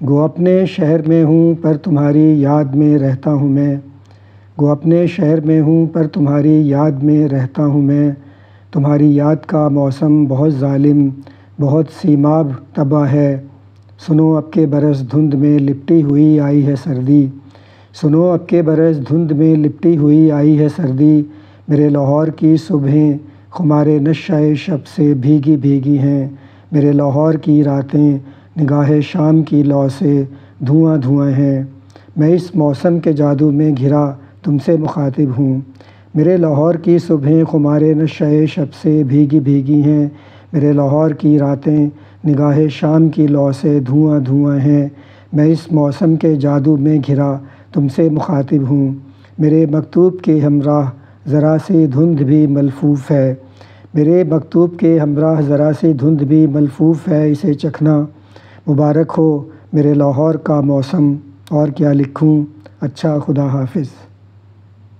گو اپنے شہر میں ہوں پر تمہاری یاد میں رہتا ہوں میں، گو اپنے شہر میں ہوں پر تمہاری یاد میں رہتا ہوں میں، تمہاری یاد کا موسم بہت ظالم، بہت سیماب تباہ ہے۔ سنو اب کے برس دھند میں لپٹی ہوئی آئی ہے سردی، سنو اب کے برس دھند میں لپٹی ہوئی آئی ہے سردی، میرے لاہور کی صبحیں خمار نشہ شب سے بھیگی بھیگی ہیں، میرے لاہور کی راتیں نگاہ شام کی لو سے دھواں دھواں ہیں۔ میں اس موسم کے جادو میں گھرا تم سے مخاطب ہوں، میرے لاہور کی صبحیں خمار نشہ شب سے بھیگی بھیگی ہیں، میرے لاہور کی راتیں نگاہ شام کی لو سے دھواں دھواں ہیں۔ میں اس موسم کے جادو میں گھرا تم سے مخاطب ہوں، میرے مکتوب کے ہمراہ ذرا سی دھند بھی ملفوف ہے، میرے مکتوب کے ہمراہ ذرا سی دھند بھی ملفوف ہے، اسے چکھنا مبارک ہو میرے لاہور کا موسم۔ اور کیا لکھوں، اچھا خدا حافظ۔